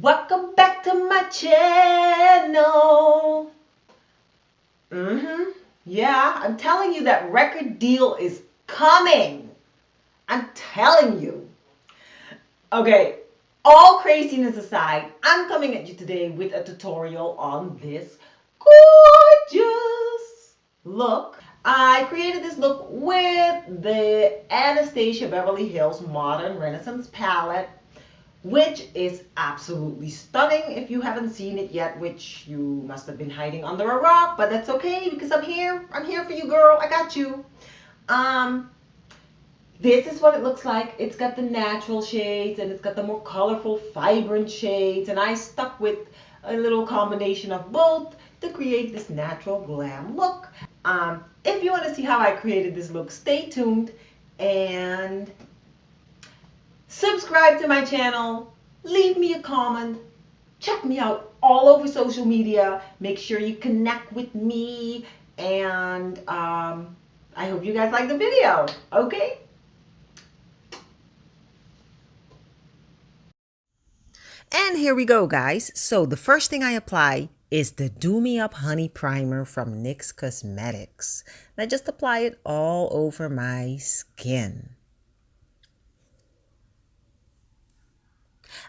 Welcome back to my channel. Yeah, I'm telling you that record deal is coming. I'm telling you. Okay, all craziness aside, I'm coming at you today with a tutorial on this gorgeous look. I created this look with the Anastasia Beverly Hills Modern Renaissance palette, which is absolutely stunning. If you haven't seen it yet, which you must have been hiding under a rock, but that's okay because I'm here. I'm here for you, girl. I got you. Um, this is what it looks like. It's got the natural shades and it's got the more colorful, vibrant shades, and I stuck with a little combination of both to create this natural glam look. If you want to see how I created this look, stay tuned and subscribe to my channel, leave me a comment, check me out all over social media, make sure you connect with me, and I hope you guys like the video, okay? And here we go, guys. So the first thing I apply is the Do Me Up Honey Primer from NYX Cosmetics. And I just apply it all over my skin.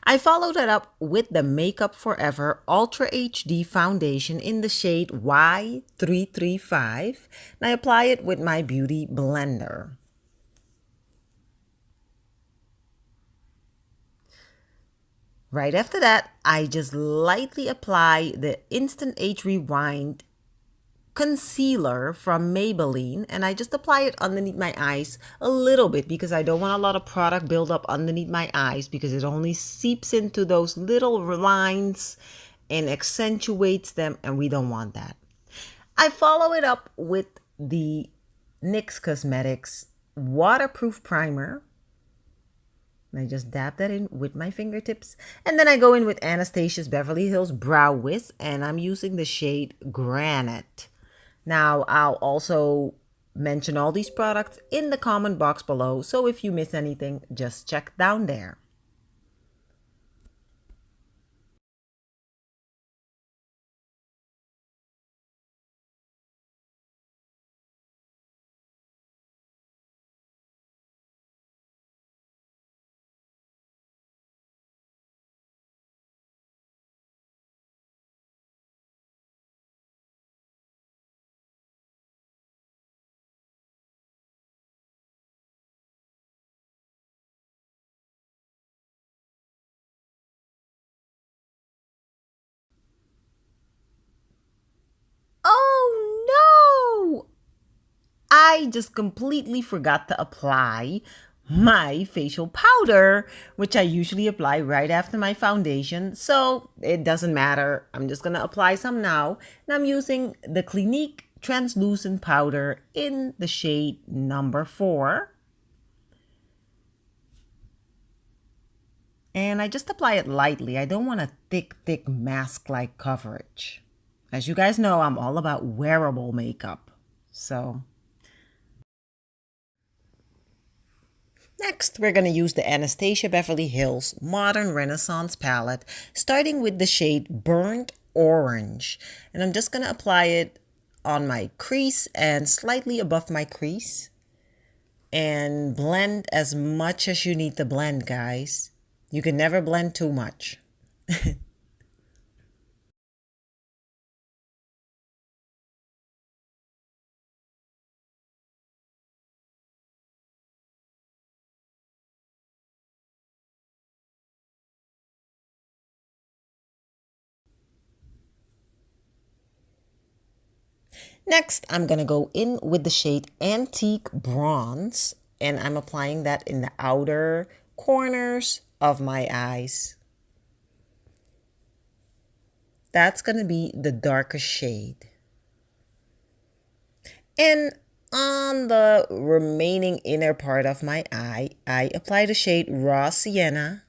I followed it up with the Makeupforever Ultra HD Foundation in the shade Y335. And I apply it with my Beauty Blender. Right after that, I just lightly apply the Instant Age Rewind concealer from Maybelline, and I just apply it underneath my eyes a little bit because I don't want a lot of product build up underneath my eyes because it only seeps into those little lines and accentuates them, and we don't want that. I follow it up with the NYX Cosmetics waterproof primer. I just dab that in with my fingertips. And then I go in with Anastasia Beverly Hills Brow Wiz, and I'm using the shade Granite. Now, I'll also mention all these products in the comment box below, so if you miss anything, just check down there. Oh no! I just completely forgot to apply my facial powder, which I usually apply right after my foundation. So it doesn't matter. I'm just going to apply some now. And I'm using the Clinique Translucent powder in the shade number 4. And I just apply it lightly. I don't want a thick mask-like coverage. As you guys know, I'm all about wearable makeup. So next, we're going to use the Anastasia Beverly Hills Modern Renaissance palette, starting with the shade Burnt Orange. And I'm just going to apply it on my crease and slightly above my crease. And blend as much as you need to blend, guys. You can never blend too much. Next, I'm going to go in with the shade Antique Bronze, and I'm applying that in the outer corners of my eyes. That's going to be the darkest shade. And on the remaining inner part of my eye, I apply the shade Raw Sienna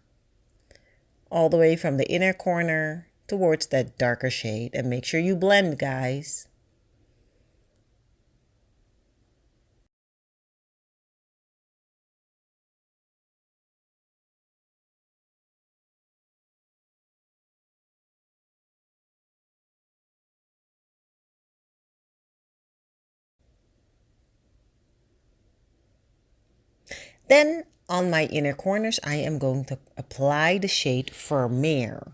all the way from the inner corner towards that darker shade. And make sure you blend, guys. Then on my inner corners, I am going to apply the shade Firmere.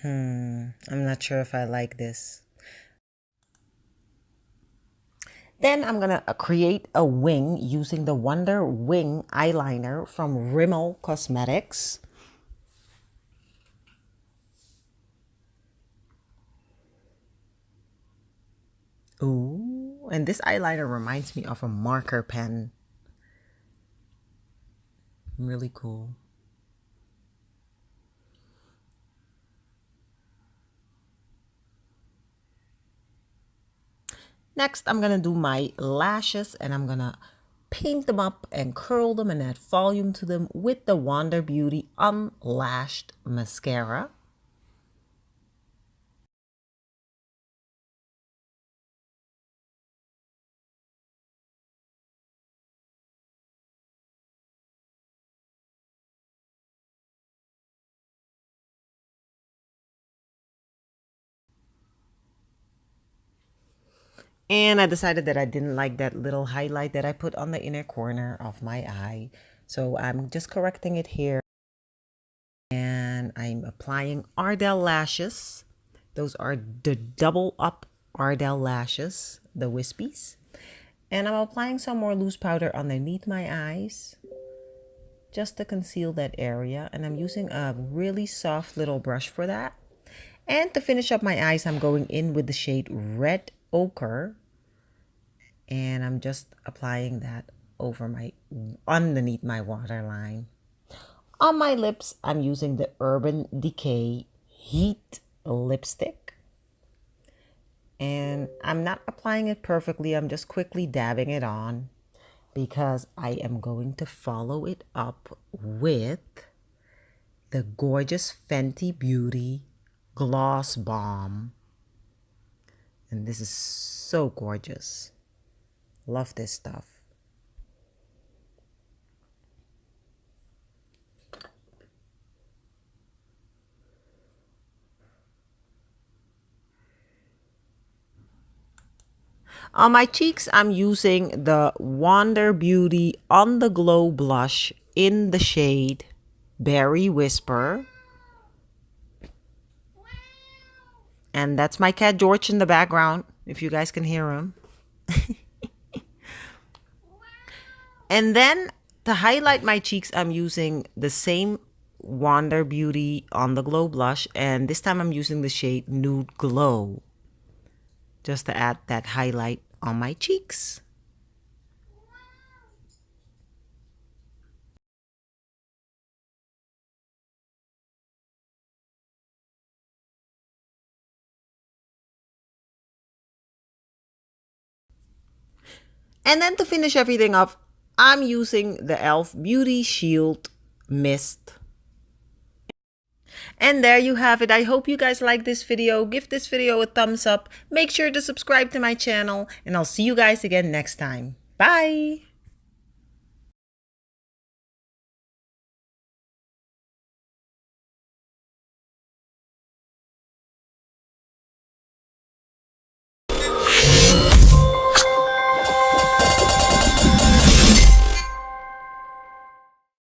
I'm not sure if I like this. Then I'm going to create a wing using the Wonder Wing eyeliner from Rimmel Cosmetics. Ooh, and this eyeliner reminds me of a marker pen. Really cool. Next, I'm gonna do my lashes and I'm gonna paint them up and curl them and add volume to them with the Wanderbeauty Unlashed mascara. And I decided that I didn't like that little highlight that I put on the inner corner of my eye. So I'm just correcting it here. And I'm applying Ardell lashes. Those are the double up Ardell lashes, the Wispies. And I'm applying some more loose powder underneath my eyes, just to conceal that area. And I'm using a really soft little brush for that. And to finish up my eyes, I'm going in with the shade Red Ochre. And I'm just applying that over underneath my waterline. On my lips, I'm using the Urban Decay Heat lipstick. And I'm not applying it perfectly. I'm just quickly dabbing it on because I am going to follow it up with the gorgeous Fenty Beauty Gloss Bomb. And this is so gorgeous. Love this stuff. On my cheeks, I'm using the Wanderbeauty On The Glow blush in the shade Berry Whisper. And that's my cat George in the background, if you guys can hear him. And then to highlight my cheeks, I'm using the same Wanderbeauty On The Glow blush. And this time I'm using the shade Nude Glow, just to add that highlight on my cheeks. And then to finish everything off, I'm using the e.l.f. Beauty Shield Mist. And there you have it. I hope you guys like this video. Give this video a thumbs up. Make sure to subscribe to my channel. And I'll see you guys again next time. Bye!